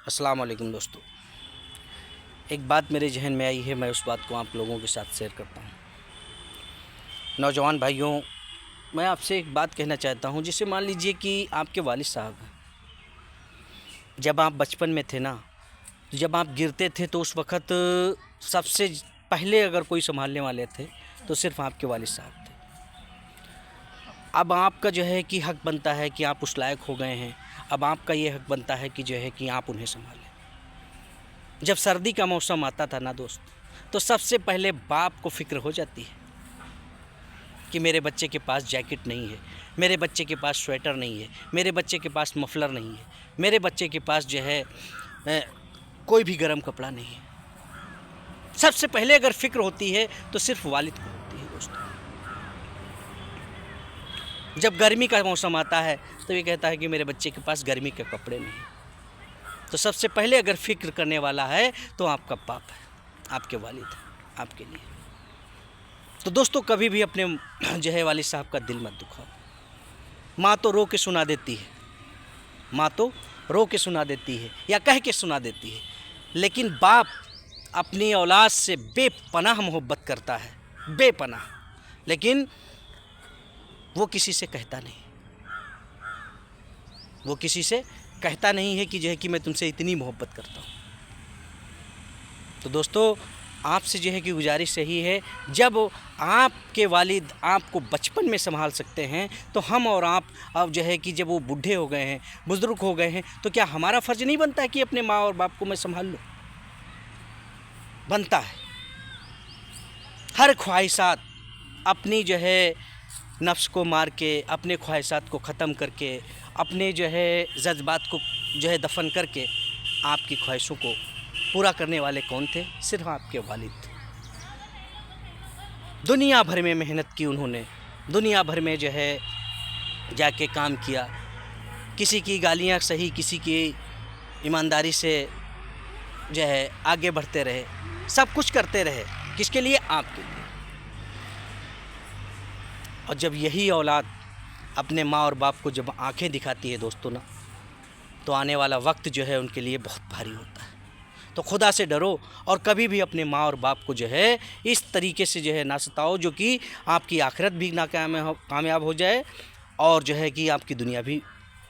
अस्सलाम वालेकुम दोस्तों। एक बात मेरे जहन में आई है, मैं उस बात को आप लोगों के साथ शेयर करता हूँ। नौजवान भाइयों, मैं आपसे एक बात कहना चाहता हूँ। जैसे मान लीजिए कि आपके वालिद साहब हैं, जब आप बचपन में थे ना, तो जब आप गिरते थे तो उस वक़्त सबसे पहले अगर कोई संभालने वाले थे तो सिर्फ़ आपके वालिद साहब थे। अब आपका जो है कि हक़ बनता है कि आप उस लायक हो गए हैं। अब आपका ये हक़ बनता है कि जो है कि आप उन्हें संभालें। जब सर्दी का मौसम आता था ना दोस्त, तो सबसे पहले बाप को फ़िक्र हो जाती है कि मेरे बच्चे के पास जैकेट नहीं है, मेरे बच्चे के पास स्वेटर नहीं है, मेरे बच्चे के पास मफलर नहीं है, मेरे बच्चे के पास जो है कोई भी गर्म कपड़ा नहीं है। सबसे पहले अगर फ़िक्र होती है तो सिर्फ वालिद को होती है दोस्तों। जब गर्मी का मौसम आता है तो ये कहता है कि मेरे बच्चे के पास गर्मी के कपड़े नहीं हैं। तो सबसे पहले अगर फ़िक्र करने वाला है तो आपका बाप है, आपके वालिद है आपके लिए। तो दोस्तों, कभी भी अपने जो है वालिद साहब का दिल मत दुखाओ। माँ तो रो के सुना देती है, माँ तो रो के सुना देती है या कह के सुना देती है, लेकिन बाप अपनी औलाद से बेपनाह मोहब्बत करता है, बेपनाह। लेकिन वो किसी से कहता नहीं, वो किसी से कहता नहीं है कि जो है कि मैं तुमसे इतनी मोहब्बत करता हूँ। तो दोस्तों, आपसे जो है कि गुजारिश यही है, जब आपके वालिद आपको बचपन में संभाल सकते हैं तो हम और आप अब जो है कि जब वो बूढ़े हो गए हैं, बुज़ुर्ग हो गए हैं, तो क्या हमारा फ़र्ज़ नहीं बनता है कि अपने माँ और बाप को मैं संभाल लूँ? बनता है। हर ख्वाहिशात अपनी जो है नफ्स को मार के, अपने ख्वाहिशात को ख़त्म करके, अपने जो है जज्बात को जो है दफन करके आपकी ख्वाहिशों को पूरा करने वाले कौन थे? सिर्फ आपके वालिद थे। दुनिया भर में मेहनत की उन्होंने, दुनिया भर में जो है जाके काम किया, किसी की गालियाँ सही, किसी की ईमानदारी से जो है आगे बढ़ते रहे, सब कुछ करते रहे। किसके लिए? आपके लिए। और जब यही औलाद अपने माँ और बाप को जब आंखें दिखाती है दोस्तों ना, तो आने वाला वक्त जो है उनके लिए बहुत भारी होता है। तो खुदा से डरो और कभी भी अपने माँ और बाप को जो है इस तरीके से जो है ना सताओ जो कि आपकी आखिरत भी कामयाब हो जाए और जो है कि आपकी दुनिया भी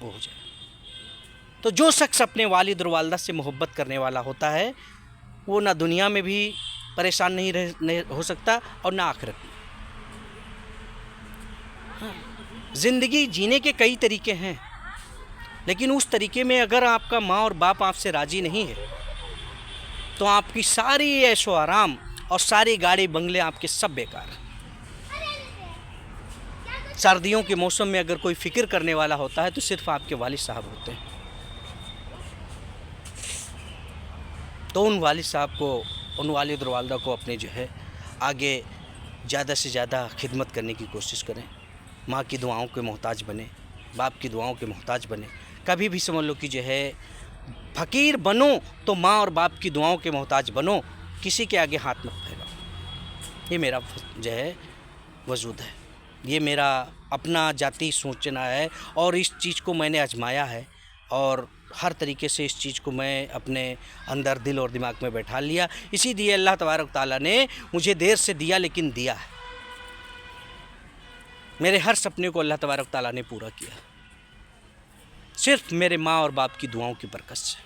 वो हो जाए। तो जो शख्स अपने वालिद और वालिदा से मोहब्बत करने वाला होता है, वो ना दुनिया में भी परेशान नहीं हो सकता और ना आखिरत में। ज़िंदगी जीने के कई तरीके हैं, लेकिन उस तरीके में अगर आपका माँ और बाप आपसे राज़ी नहीं है तो आपकी सारी ऐशो आराम और सारी गाड़ी बंगले आपके सब बेकार। सर्दियों के मौसम में अगर कोई फ़िक्र करने वाला होता है तो सिर्फ आपके वालिद साहब होते हैं। तो उन वालिद साहब को, उन वालिद और वालिदा को अपने जो है आगे ज़्यादा से ज़्यादा खिदमत करने की कोशिश करें। माँ की दुआओं के मोहताज बने, बाप की दुआओं के मोहताज बने। कभी भी समझ लो कि जो है फ़कीर बनो तो माँ और बाप की दुआओं के मोहताज बनो, किसी के आगे हाथ मत फैलाओ। ये मेरा जो है वजूद है, ये मेरा अपना जाती सोचना है और इस चीज़ को मैंने आजमाया है और हर तरीके से इस चीज़ को मैं अपने अंदर दिल और दिमाग में बैठा लिया। इसीलिए अल्लाह तबारक ताला ने मुझे देर से दिया लेकिन दिया है। मेरे हर सपने को अल्लाह तबारक ताला ने पूरा किया, सिर्फ मेरे माँ और बाप की दुआओं की बरकत से।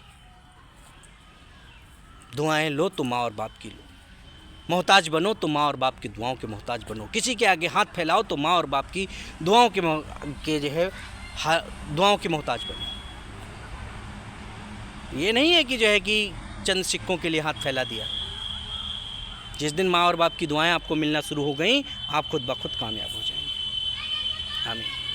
दुआएं लो तो माँ और बाप की लो, मोहताज बनो तो माँ और बाप की दुआओं के मोहताज बनो। किसी के आगे हाथ फैलाओ तो माँ और बाप की दुआओं के जो है दुआओं के मोहताज बनो। ये नहीं है कि जो है कि चंद सिक्कों के लिए हाथ फैला दिया। जिस दिन माँ और बाप की दुआएं आपको मिलना शुरू हो गई, आप खुद ब खुद कामयाब हो जाएंगे। आमीन।